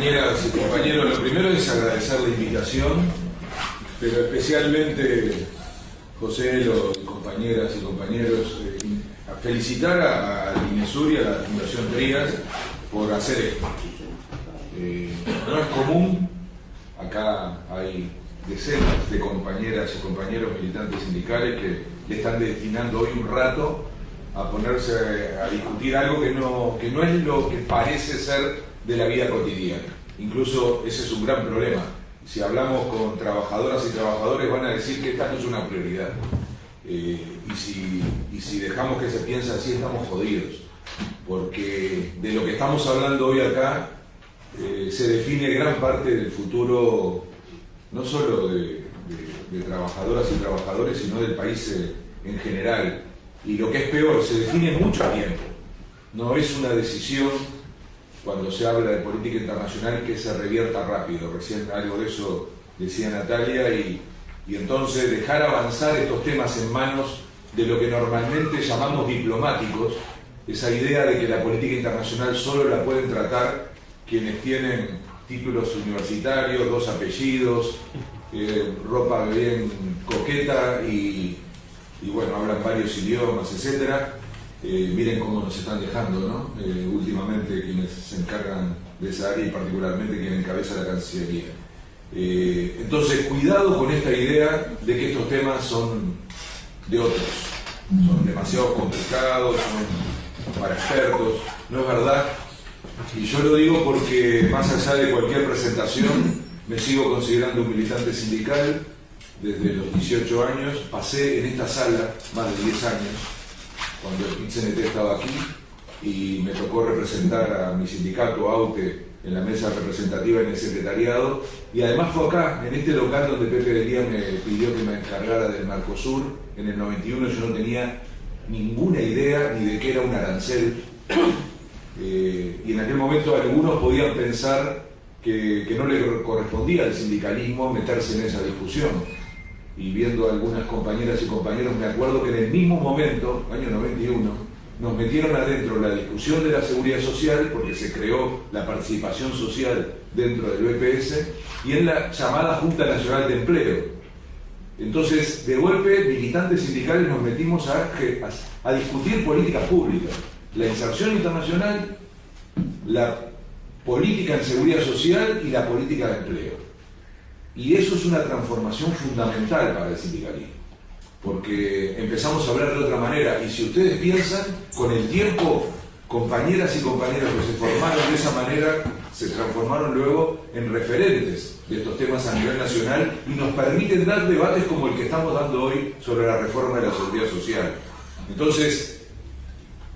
Compañeras y compañeros, lo primero es agradecer la invitación, pero especialmente, José, los compañeras y compañeros, felicitar a Inesur y a la Fundación Trías por hacer esto. No es común, acá hay decenas de compañeras y compañeros militantes sindicales que le están destinando hoy un rato a ponerse a discutir algo que no es lo que parece ser de la vida cotidiana. Incluso ese es un gran problema. Si hablamos con trabajadoras y trabajadores van a decir que esta no es una prioridad. Y si dejamos que se piense así, estamos jodidos. Porque de lo que estamos hablando hoy acá se define gran parte del futuro, no solo de trabajadoras y trabajadores, sino del país en general. Y lo que es peor, se define mucho tiempo. No es una decisión, cuando se habla de política internacional, que se revierta rápido. Recién algo de eso decía Natalia, y entonces dejar avanzar estos temas en manos de lo que normalmente llamamos diplomáticos, esa idea de que la política internacional solo la pueden tratar quienes tienen títulos universitarios, 2 apellidos, ropa bien coqueta y bueno, hablan varios idiomas, etcétera. Miren cómo nos están dejando, ¿no? Últimamente quienes se encargan de esa área y particularmente quien encabeza la Cancillería. Entonces, cuidado con esta idea de que estos temas son de otros, son demasiado complicados, son para expertos. No es verdad. Y yo lo digo porque, más allá de cualquier presentación, me sigo considerando un militante sindical. Desde los 18 años, pasé en esta sala más de 10 años, cuando el PIT-CNT estaba aquí, y me tocó representar a mi sindicato, AUTE, en la mesa representativa en el secretariado, y además fue acá, en este local donde Pepe Delía me pidió que me encargara del Mercosur. En el 91 yo no tenía ninguna idea ni de qué era un arancel, y en aquel momento algunos podían pensar que no le correspondía al sindicalismo meterse en esa discusión. Y viendo a algunas compañeras y compañeros, me acuerdo que en el mismo momento, año 91, nos metieron adentro la discusión de la seguridad social, porque se creó la participación social dentro del BPS, y en la llamada Junta Nacional de Empleo. Entonces, de golpe, militantes sindicales nos metimos a discutir políticas públicas, la inserción internacional, la política en seguridad social y la política de empleo. Y eso es una transformación fundamental para el sindicalismo, porque empezamos a hablar de otra manera. Y si ustedes piensan, con el tiempo, compañeras y compañeros que se formaron de esa manera, se transformaron luego en referentes de estos temas a nivel nacional y nos permiten dar debates como el que estamos dando hoy sobre la reforma de la seguridad social. Entonces,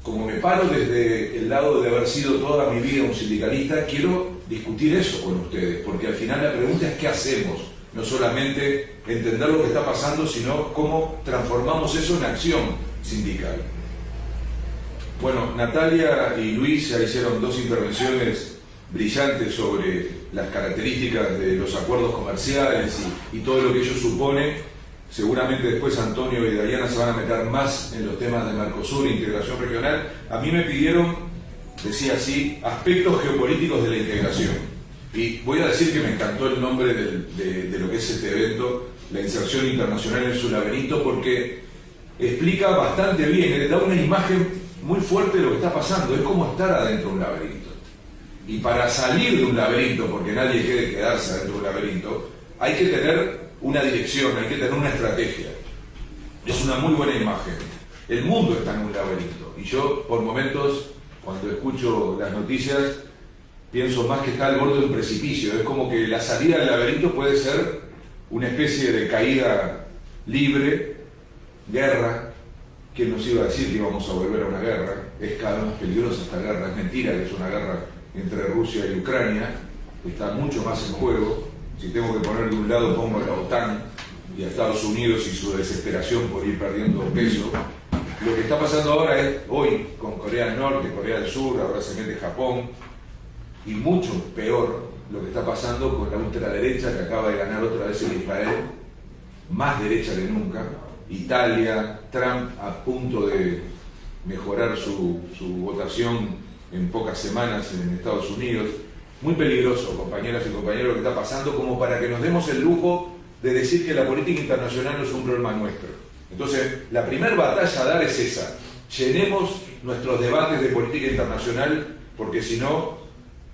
como me paro desde el lado de haber sido toda mi vida un sindicalista, quiero discutir eso con ustedes, porque al final la pregunta es ¿qué hacemos? No solamente entender lo que está pasando, sino cómo transformamos eso en acción sindical. Bueno, Natalia y Luis ya hicieron 2 intervenciones brillantes sobre las características de los acuerdos comerciales y todo lo que ello supone. Seguramente después Antonio y Dayana se van a meter más en los temas de Mercosur e integración regional. A mí me pidieron, decía así, aspectos geopolíticos de la integración. Y voy a decir que me encantó el nombre de lo que es este evento, la inserción internacional en su laberinto, porque explica bastante bien, le da una imagen muy fuerte de lo que está pasando. Es como estar adentro de un laberinto. Y para salir de un laberinto, porque nadie quiere quedarse adentro de un laberinto, hay que tener una dirección, hay que tener una estrategia. Es una muy buena imagen. El mundo está en un laberinto. Y yo, por momentos, cuando escucho las noticias, pienso más que está al borde de un precipicio. Es como que la salida del laberinto puede ser una especie de caída libre, guerra. ¿Quién nos iba a decir que íbamos a volver a una guerra? Es cada vez más peligrosa esta guerra. Es mentira que es una guerra entre Rusia y Ucrania. Está mucho más en juego. Si tengo que poner de un lado, pongo a la OTAN y a Estados Unidos y su desesperación por ir perdiendo peso. Lo que está pasando ahora es, hoy, con Corea del Norte, Corea del Sur, ahora se mete Japón, y mucho peor lo que está pasando con la ultraderecha que acaba de ganar otra vez en Israel, más derecha que nunca, Italia, Trump a punto de mejorar su votación en pocas semanas en Estados Unidos. muy peligroso, compañeras y compañeros, lo que está pasando, como para que nos demos el lujo de decir que la política internacional no es un problema nuestro. Entonces, la primera batalla a dar es esa. Llenemos nuestros debates de política internacional, porque si no,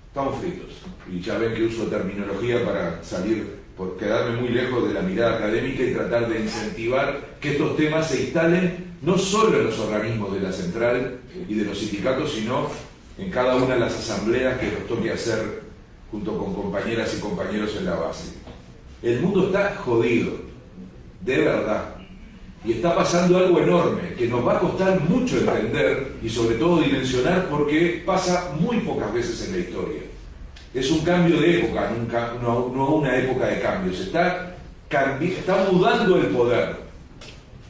estamos fritos. Y ya ven que uso terminología para salir, por quedarme muy lejos de la mirada académica y tratar de incentivar que estos temas se instalen no solo en los organismos de la central y de los sindicatos, sino en cada una de las asambleas que nos toque hacer junto con compañeras y compañeros en la base. El mundo está jodido, de verdad. Y está pasando algo enorme que nos va a costar mucho entender y sobre todo dimensionar, porque pasa muy pocas veces en la historia. Es un cambio de época, no una época de cambios. Está mudando el poder.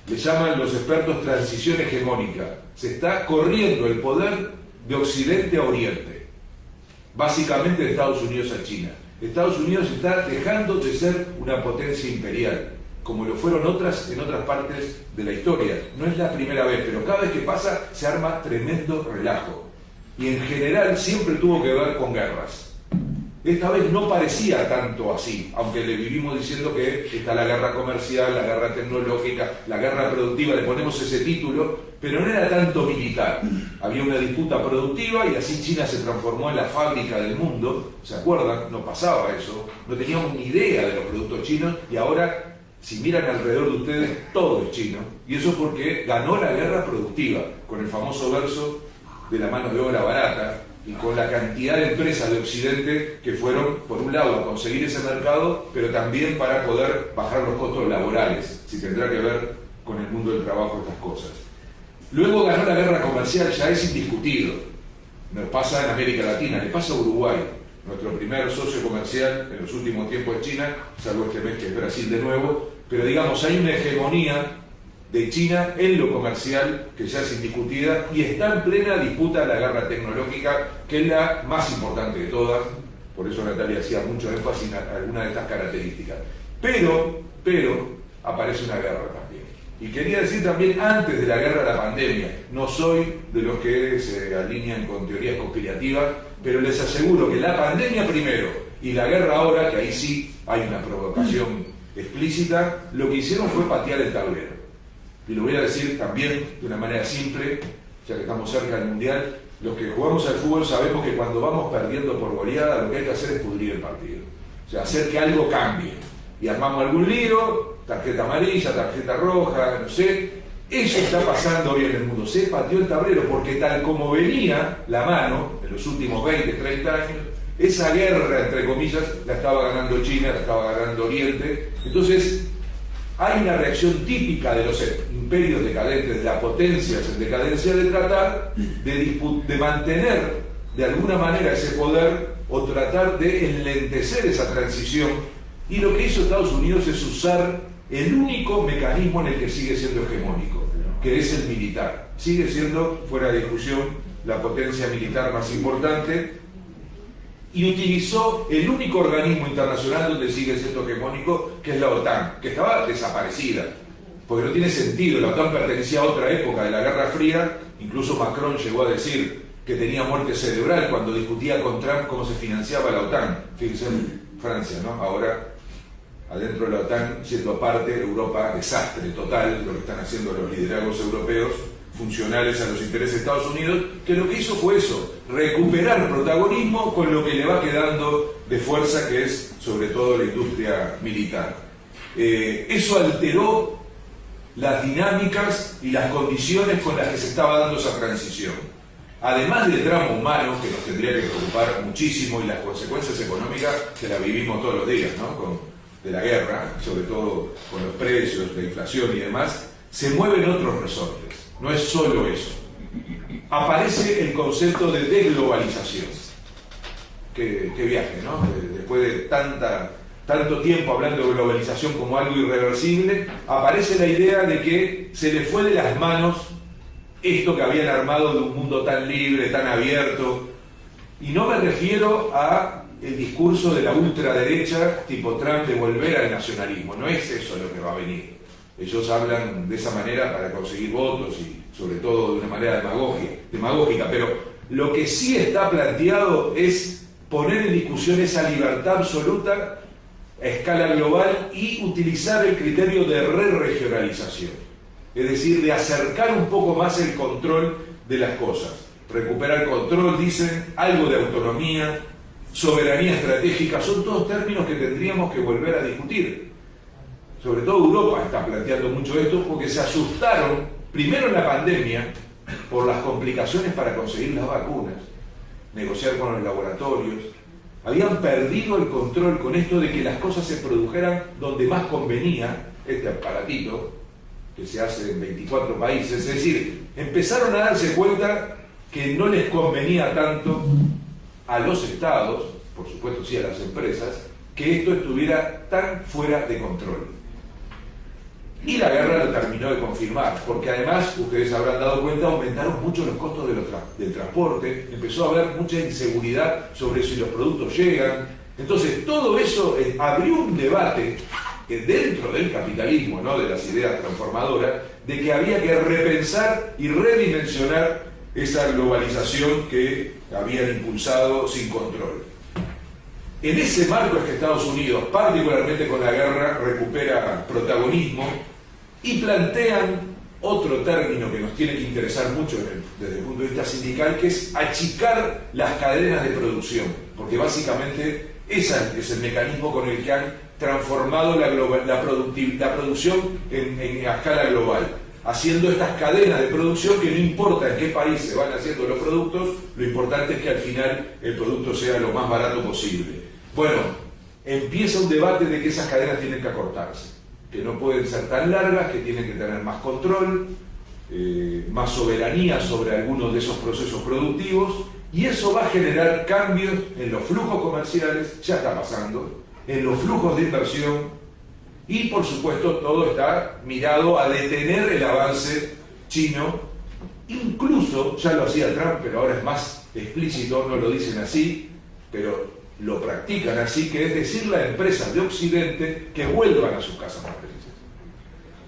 Le llaman los expertos transición hegemónica. Se está corriendo el poder de Occidente a Oriente. Básicamente de Estados Unidos a China. Estados Unidos está dejando de ser una potencia imperial, como lo fueron en otras partes de la historia. No es la primera vez, pero cada vez que pasa se arma tremendo relajo. Y en general siempre tuvo que ver con guerras. Esta vez no parecía tanto así, aunque le vivimos diciendo que está la guerra comercial, la guerra tecnológica, la guerra productiva, le ponemos ese título, pero no era tanto militar. Había una disputa productiva y así China se transformó en la fábrica del mundo. ¿Se acuerdan? No pasaba eso. No teníamos ni idea de los productos chinos y ahora, si miran alrededor de ustedes, todo es chino. Y eso porque ganó la guerra productiva, con el famoso verso de la mano de obra barata, y con la cantidad de empresas de Occidente que fueron, por un lado, a conseguir ese mercado, pero también para poder bajar los costos laborales, si tendrá que ver con el mundo del trabajo estas cosas. Luego ganó la guerra comercial, ya es indiscutido. Nos pasa en América Latina, le pasa a Uruguay, nuestro primer socio comercial en los últimos tiempos de China, salvo este mes que es Brasil de nuevo, pero digamos, hay una hegemonía de China en lo comercial que ya es indiscutida y está en plena disputa la guerra tecnológica, que es la más importante de todas. Por eso Natalia hacía mucho énfasis en alguna de estas características. Pero aparece una guerra también. Y quería decir también, antes de la guerra, la pandemia. No soy de los que se alinean con teorías conspirativas, pero les aseguro que la pandemia primero y la guerra ahora, que ahí sí hay una provocación explícita, lo que hicieron fue patear el tablero. Y lo voy a decir también de una manera simple, ya que estamos cerca del Mundial. Los que jugamos al fútbol sabemos que cuando vamos perdiendo por goleada, lo que hay que hacer es pudrir el partido. O sea, hacer que algo cambie. Y armamos algún lío, tarjeta amarilla, tarjeta roja, no sé. Eso está pasando hoy en el mundo. Se pateó el tablero porque tal como venía la mano en los últimos 20, 30 años, esa guerra, entre comillas, la estaba ganando China, la estaba ganando Oriente. Entonces, hay una reacción típica de los imperios decadentes, de las potencias en decadencia, de tratar de mantener de alguna manera ese poder o tratar de enlentecer esa transición. Y lo que hizo Estados Unidos es usar el único mecanismo en el que sigue siendo hegemónico, que es el militar. Sigue siendo, fuera de discusión, la potencia militar más importante, y utilizó el único organismo internacional donde sigue siendo hegemónico, que es la OTAN, que estaba desaparecida, porque no tiene sentido. La OTAN pertenecía a otra época de la Guerra Fría. Incluso Macron llegó a decir que tenía muerte cerebral cuando discutía con Trump cómo se financiaba la OTAN. Fíjense en Francia, ¿no? Ahora, adentro de la OTAN, siendo parte, Europa, desastre total, lo que están haciendo los liderazgos europeos, funcionales a los intereses de Estados Unidos, que lo que hizo fue eso, recuperar protagonismo con lo que le va quedando de fuerza, que es sobre todo la industria militar. Eso alteró las dinámicas y las condiciones con las que se estaba dando esa transición. Además del drama humano, que nos tendría que preocupar muchísimo, y las consecuencias económicas que las vivimos todos los días, ¿no? De la guerra, sobre todo con los precios, la inflación y demás, se mueven otros resortes. No es solo eso. Aparece el concepto de desglobalización. Qué viaje, ¿no? Después de tanto tiempo hablando de globalización como algo irreversible, aparece la idea de que se le fue de las manos esto que habían armado de un mundo tan libre, tan abierto. Y no me refiero a el discurso de la ultraderecha tipo Trump de volver al nacionalismo. No es eso lo que va a venir. Ellos hablan de esa manera para conseguir votos y sobre todo de una manera demagógica, pero lo que sí está planteado es poner en discusión esa libertad absoluta a escala global y utilizar el criterio de re-regionalización, es decir, de acercar un poco más el control de las cosas. Recuperar control, dicen, algo de autonomía, soberanía estratégica, son todos términos que tendríamos que volver a discutir. Sobre todo Europa está planteando mucho esto porque se asustaron, primero en la pandemia, por las complicaciones para conseguir las vacunas, negociar con los laboratorios. Habían perdido el control con esto de que las cosas se produjeran donde más convenía, este aparatito, que se hace en 24 países, es decir, empezaron a darse cuenta que no les convenía tanto a los estados, por supuesto sí a las empresas, que esto estuviera tan fuera de control. Y la guerra lo terminó de confirmar, porque además, ustedes habrán dado cuenta, aumentaron mucho los costos del transporte, empezó a haber mucha inseguridad sobre si los productos llegan. Entonces, todo eso abrió un debate dentro del capitalismo, ¿no?, de las ideas transformadoras, de que había que repensar y redimensionar esa globalización que habían impulsado sin control. En ese marco es que Estados Unidos, particularmente con la guerra, recupera protagonismo y plantean otro término que nos tiene que interesar mucho desde el punto de vista sindical, que es achicar las cadenas de producción, porque básicamente ese es el mecanismo con el que han transformado la producción en a escala global, haciendo estas cadenas de producción que no importa en qué país se van haciendo los productos, lo importante es que al final el producto sea lo más barato posible. Bueno, empieza un debate de que esas cadenas tienen que acortarse, que no pueden ser tan largas, que tienen que tener más control, más soberanía sobre algunos de esos procesos productivos, y eso va a generar cambios en los flujos comerciales, ya está pasando, en los flujos de inversión, y por supuesto todo está mirado a detener el avance chino. Incluso, ya lo hacía Trump, pero ahora es más explícito, no lo dicen así, pero lo practican así, que es decirle a empresas de Occidente que vuelvan a sus casas matrices.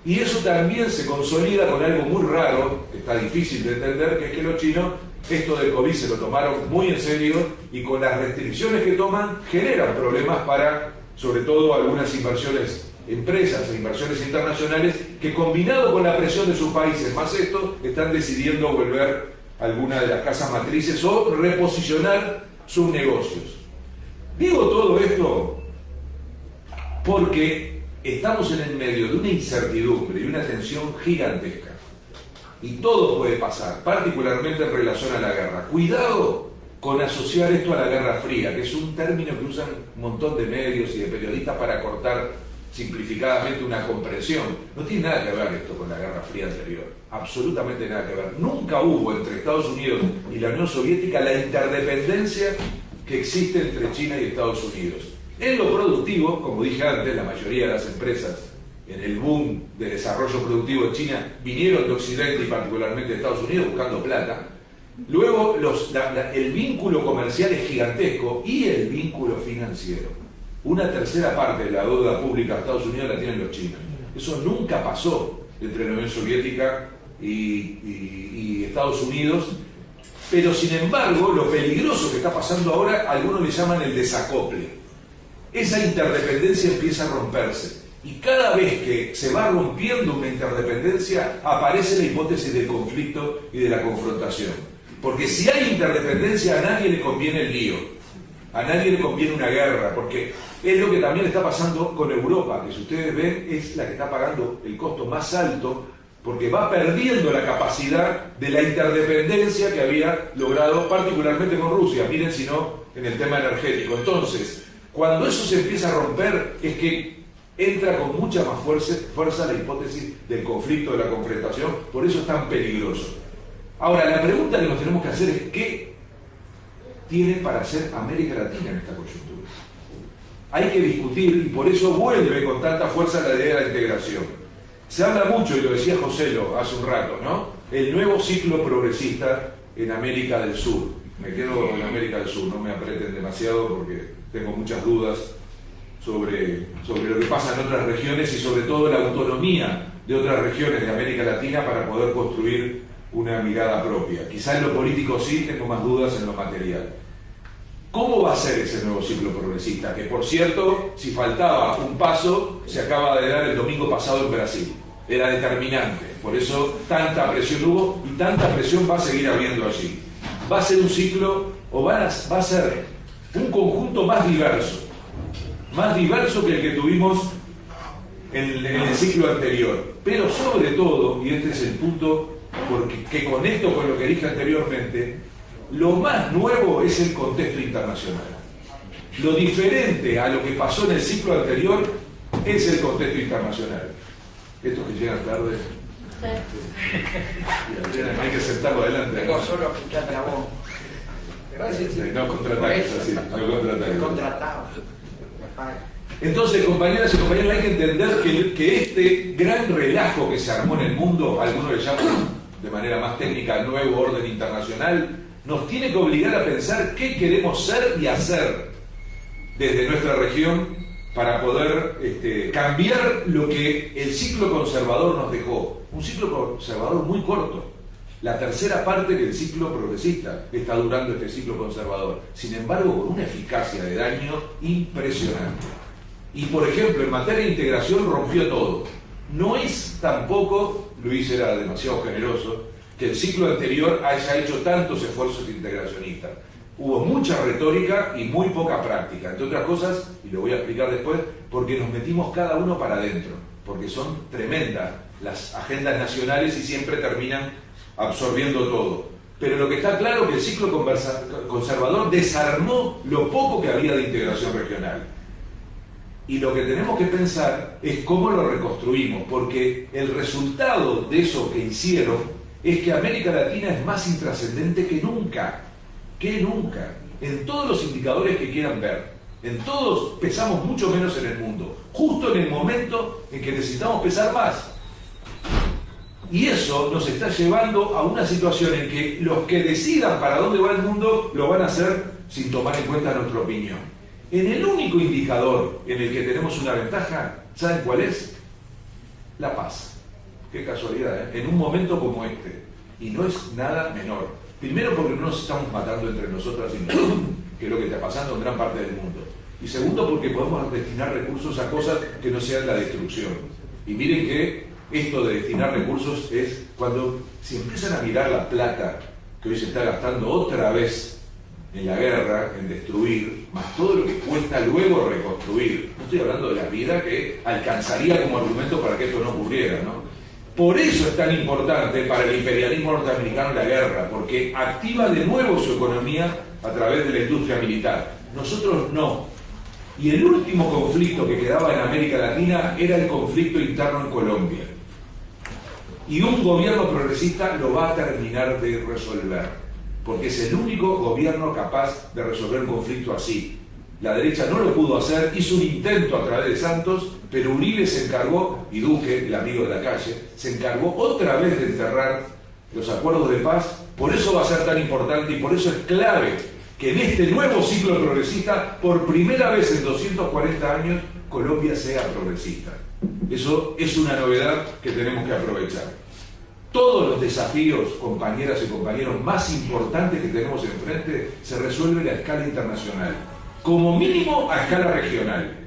Y eso también se consolida con algo muy raro, que está difícil de entender, que es que los chinos esto del COVID se lo tomaron muy en serio y con las restricciones que toman generan problemas para, sobre todo, algunas inversiones, empresas e inversiones internacionales que, combinado con la presión de sus países más esto, están decidiendo volver a alguna de las casas matrices o reposicionar sus negocios. Digo todo esto porque estamos en el medio de una incertidumbre y una tensión gigantesca. Y todo puede pasar, particularmente en relación a la guerra. Cuidado con asociar esto a la Guerra Fría, que es un término que usan un montón de medios y de periodistas para cortar simplificadamente una comprensión. No tiene nada que ver esto con la Guerra Fría anterior, absolutamente nada que ver. Nunca hubo entre Estados Unidos y la Unión Soviética la interdependencia que existe entre China y Estados Unidos. En lo productivo, como dije antes, la mayoría de las empresas en el boom de desarrollo productivo de China vinieron de Occidente y particularmente de Estados Unidos buscando plata. Luego el vínculo comercial es gigantesco y el vínculo financiero. Una tercera parte de la deuda pública de Estados Unidos la tienen los chinos. Eso nunca pasó entre la Unión Soviética y Estados Unidos, pero sin embargo lo peligroso que está pasando ahora, algunos le llaman el desacople. Esa interdependencia empieza a romperse. Y cada vez que se va rompiendo una interdependencia, aparece la hipótesis del conflicto y de la confrontación. Porque si hay interdependencia, a nadie le conviene el lío, a nadie le conviene una guerra, porque es lo que también está pasando con Europa, que si ustedes ven es la que está pagando el costo más alto, porque va perdiendo la capacidad de la interdependencia que había logrado particularmente con Rusia, miren si no en el tema energético. Entonces, cuando eso se empieza a romper, es que entra con mucha más fuerza la hipótesis del conflicto, de la confrontación, por eso es tan peligroso. Ahora, la pregunta que nos tenemos que hacer es ¿qué tiene para hacer América Latina en esta coyuntura? Hay que discutir, y por eso vuelve con tanta fuerza la idea de la integración. Se habla mucho, y lo decía Joselo hace un rato, ¿no?, el nuevo ciclo progresista en América del Sur. Me quedo en América del Sur, no me aprieten demasiado porque tengo muchas dudas sobre lo que pasa en otras regiones y sobre todo la autonomía de otras regiones de América Latina para poder construir una mirada propia. Quizá en lo político sí, tengo más dudas en lo material. ¿Cómo va a ser ese nuevo ciclo progresista? Que, por cierto, si faltaba un paso, se acaba de dar el domingo pasado en Brasil. Era determinante. Por eso tanta presión hubo y tanta presión va a seguir habiendo allí. Va a ser un ciclo, o va a ser un conjunto más diverso que el que tuvimos en el ciclo anterior. Pero sobre todo, y este es el punto que conecto con lo que dije anteriormente, lo más nuevo es el contexto internacional. Lo diferente a lo que pasó en el ciclo anterior es el contexto internacional. Estos que llegan tarde, hay que sentarlo adelante. Vengo solo a escuchar la voz. Gracias. No contraataques así, no contraataques. Contratado. Entonces, compañeras y compañeros, hay que entender que este gran relajo que se armó en el mundo, algunos le llaman de manera más técnica nuevo orden internacional, nos tiene que obligar a pensar qué queremos ser y hacer desde nuestra región para poder cambiar lo que el ciclo conservador nos dejó. Un ciclo conservador muy corto. La tercera parte del ciclo progresista está durando este ciclo conservador. Sin embargo, con una eficacia de daño impresionante. Y, por ejemplo, en materia de integración rompió todo. No es tampoco, Luis era demasiado generoso, que el ciclo anterior haya hecho tantos esfuerzos integracionistas. Hubo mucha retórica y muy poca práctica, entre otras cosas, y lo voy a explicar después, porque nos metimos cada uno para adentro, porque son tremendas las agendas nacionales y siempre terminan absorbiendo todo. Pero lo que está claro es que el ciclo conservador desarmó lo poco que había de integración regional. Y lo que tenemos que pensar es cómo lo reconstruimos, porque el resultado de eso que hicieron es que América Latina es más intrascendente que nunca, en todos los indicadores que quieran ver. En todos pesamos mucho menos en el mundo, justo en el momento en que necesitamos pesar más. Y eso nos está llevando a una situación en que los que decidan para dónde va el mundo lo van a hacer sin tomar en cuenta nuestra opinión. En el único indicador en el que tenemos una ventaja, ¿saben cuál es? La paz. Qué casualidad, ¿eh? En un momento como este. Y no es nada menor. Primero porque no nos estamos matando entre nosotras y nosotros, que es lo que está pasando en gran parte del mundo. Y segundo porque podemos destinar recursos a cosas que no sean la destrucción. Y miren que esto de destinar recursos es cuando si empiezan a mirar la plata que hoy se está gastando otra vez en la guerra, en destruir, más todo lo que cuesta luego reconstruir. No estoy hablando de la vida que alcanzaría como argumento para que esto no ocurriera, ¿no? Por eso es tan importante para el imperialismo norteamericano la guerra, porque activa de nuevo su economía a través de la industria militar. Nosotros no. Y el último conflicto que quedaba en América Latina era el conflicto interno en Colombia. Y un gobierno progresista lo va a terminar de resolver, porque es el único gobierno capaz de resolver un conflicto así. La derecha no lo pudo hacer, hizo un intento a través de Santos, pero Uribe se encargó, y Duque, el amigo de la calle, se encargó otra vez de enterrar los acuerdos de paz. Por eso va a ser tan importante y por eso es clave que en este nuevo ciclo progresista, por primera vez en 240 años, Colombia sea progresista. Eso es una novedad que tenemos que aprovechar. Todos los desafíos, compañeras y compañeros, más importantes que tenemos enfrente se resuelven a escala internacional, como mínimo a escala regional.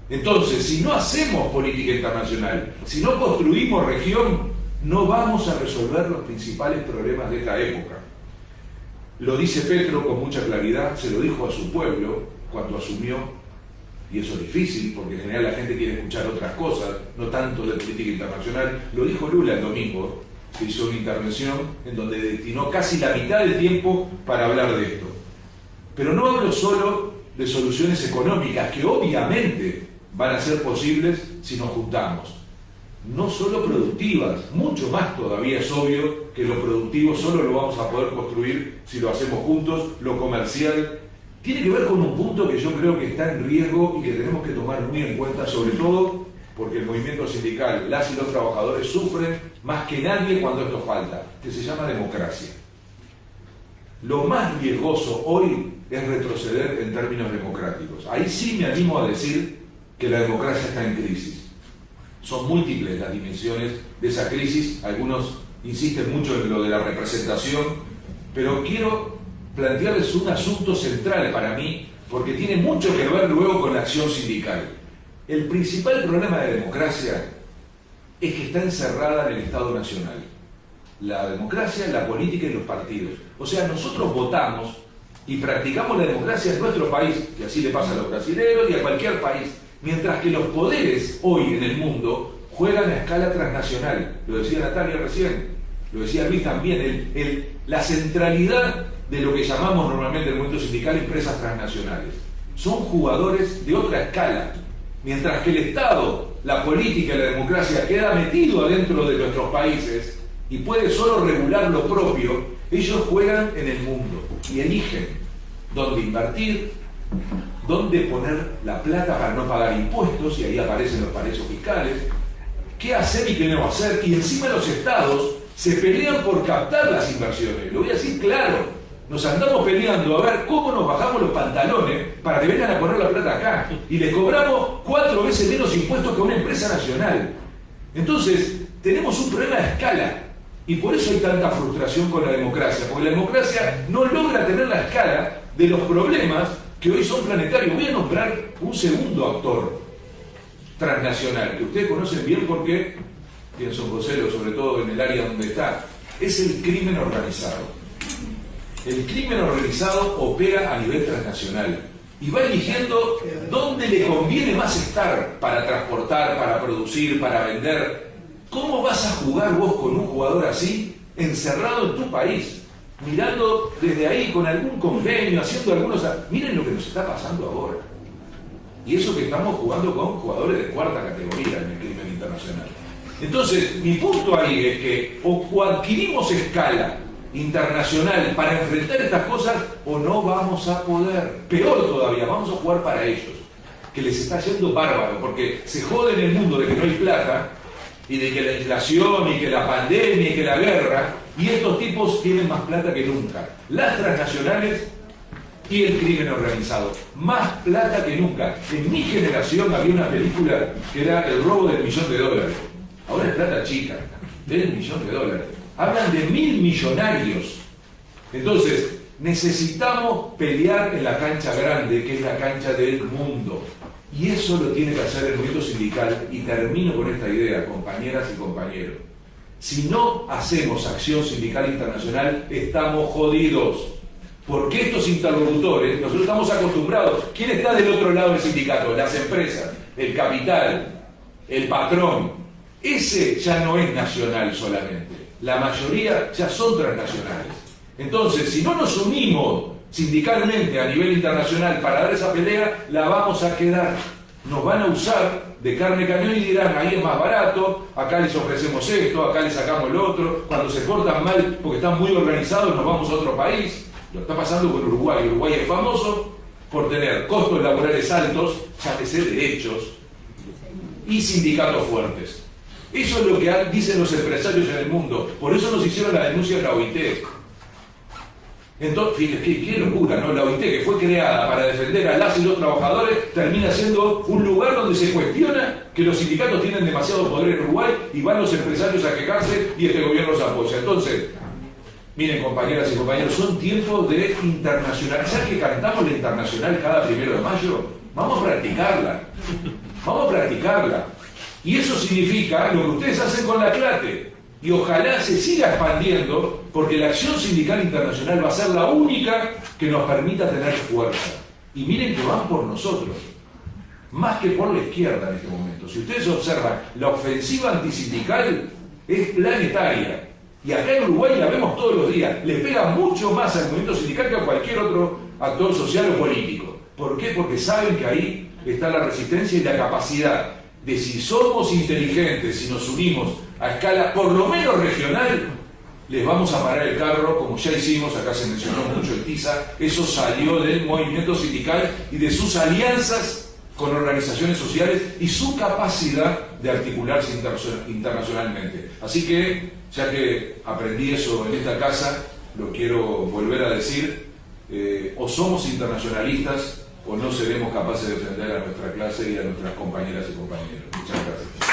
Entonces, si no hacemos política internacional, si no construimos región, no vamos a resolver los principales problemas de esta época. Lo dice Petro con mucha claridad, se lo dijo a su pueblo cuando asumió, y eso es difícil porque en general la gente quiere escuchar otras cosas, no tanto de política internacional. Lo dijo Lula el domingo, que hizo una intervención en donde destinó casi la mitad del tiempo para hablar de esto. Pero no hablo solo de soluciones económicas, que obviamente van a ser posibles si nos juntamos. No solo productivas, mucho más todavía es obvio que lo productivo solo lo vamos a poder construir si lo hacemos juntos, lo comercial. Tiene que ver con un punto que yo creo que está en riesgo y que tenemos que tomar muy en cuenta, sobre todo porque el movimiento sindical, las y los trabajadores sufren más que nadie cuando esto falta, que se llama democracia. Lo más riesgoso hoy es retroceder en términos democráticos. Ahí sí me animo a decir que la democracia está en crisis. Son múltiples las dimensiones de esa crisis, algunos insisten mucho en lo de la representación, pero quiero plantearles un asunto central para mí, porque tiene mucho que ver luego con la acción sindical. El principal problema de la democracia es que está encerrada en el Estado Nacional. La democracia, la política y los partidos. O sea, nosotros votamos y practicamos la democracia en nuestro país, que así le pasa a los brasileños y a cualquier país, mientras que los poderes hoy en el mundo juegan a escala transnacional. Lo decía Natalia recién, lo decía Luis también, la centralidad de lo que llamamos normalmente en el movimiento sindical empresas transnacionales. Son jugadores de otra escala, mientras que el Estado, la política y la democracia queda metido adentro de nuestros países y puede solo regular lo propio. Ellos juegan en el mundo y eligen dónde invertir, dónde poner la plata para no pagar impuestos, y ahí aparecen los paraísos fiscales, qué hacer y qué no hacer, y encima los estados se pelean por captar las inversiones. Lo voy a decir claro, nos andamos peleando a ver cómo nos bajamos los pantalones para que vengan a poner la plata acá, y les cobramos 4 veces menos impuestos que una empresa nacional. Entonces, tenemos un problema de escala. Y por eso hay tanta frustración con la democracia, porque la democracia no logra tener la escala de los problemas que hoy son planetarios. Voy a nombrar un segundo actor transnacional, que ustedes conocen bien porque pienso en José, sobre todo en el área donde está. Es el crimen organizado. El crimen organizado opera a nivel transnacional y va eligiendo dónde le conviene más estar para transportar, para producir, para vender. ¿Cómo vas a jugar vos con un jugador así, encerrado en tu país, mirando desde ahí con algún convenio, haciendo algunos... Miren lo que nos está pasando ahora. Y eso que estamos jugando con jugadores de cuarta categoría en el crimen internacional. Entonces, mi punto ahí es que o adquirimos escala internacional para enfrentar estas cosas, o no vamos a poder. Peor todavía, vamos a jugar para ellos, que les está yendo bárbaro, porque se jode en el mundo de que no hay plata, y de que la inflación, y que la pandemia, y que la guerra, y estos tipos tienen más plata que nunca. Las transnacionales y el crimen organizado, más plata que nunca. En mi generación había una película que era El robo del $1.000.000. Ahora es plata chica, del $1.000.000. Hablan de 1.000 millonarios. Entonces, necesitamos pelear en la cancha grande, que es la cancha del mundo. Y eso lo tiene que hacer el movimiento sindical, y termino con esta idea, compañeras y compañeros. Si no hacemos acción sindical internacional, estamos jodidos. Porque estos interlocutores, nosotros estamos acostumbrados. ¿Quién está del otro lado del sindicato? Las empresas, el capital, el patrón. Ese ya no es nacional solamente. La mayoría ya son transnacionales. Entonces, si no nos unimos sindicalmente a nivel internacional para dar esa pelea, la vamos a quedar. Nos van a usar de carne cañón y dirán, ahí es más barato, acá les ofrecemos esto, acá les sacamos lo otro. Cuando se portan mal porque están muy organizados, nos vamos a otro país. Lo está pasando con Uruguay. Uruguay es famoso por tener costos laborales altos, llámese derechos, y sindicatos fuertes. Eso es lo que dicen los empresarios en el mundo. Por eso nos hicieron la denuncia de la OIT. Entonces, fíjense, qué locura, ¿no? La OIT, que fue creada para defender a las y los trabajadores, termina siendo un lugar donde se cuestiona que los sindicatos tienen demasiado poder en Uruguay, y van los empresarios a quejarse y este gobierno los apoya. Entonces, miren, compañeras y compañeros, son tiempos de internacionalizar, que cantamos la internacional cada 1 de mayo. Vamos a practicarla. Vamos a practicarla. Y eso significa lo que ustedes hacen con la CLATE. Y ojalá se siga expandiendo, porque la acción sindical internacional va a ser la única que nos permita tener fuerza. Y miren que van por nosotros, más que por la izquierda en este momento. Si ustedes observan, la ofensiva antisindical es planetaria. Y acá en Uruguay la vemos todos los días. Le pega mucho más al movimiento sindical que a cualquier otro actor social o político. ¿Por qué? Porque saben que ahí está la resistencia y la capacidad de, si somos inteligentes, si nos unimos a escala por lo menos regional, les vamos a parar el carro, como ya hicimos. Acá se mencionó mucho el TISA. Eso salió del movimiento sindical y de sus alianzas con organizaciones sociales y su capacidad de articularse internacionalmente. Así que, ya que aprendí eso en esta casa, lo quiero volver a decir: o somos internacionalistas o no seremos capaces de defender a nuestra clase y a nuestras compañeras y compañeros. Muchas gracias.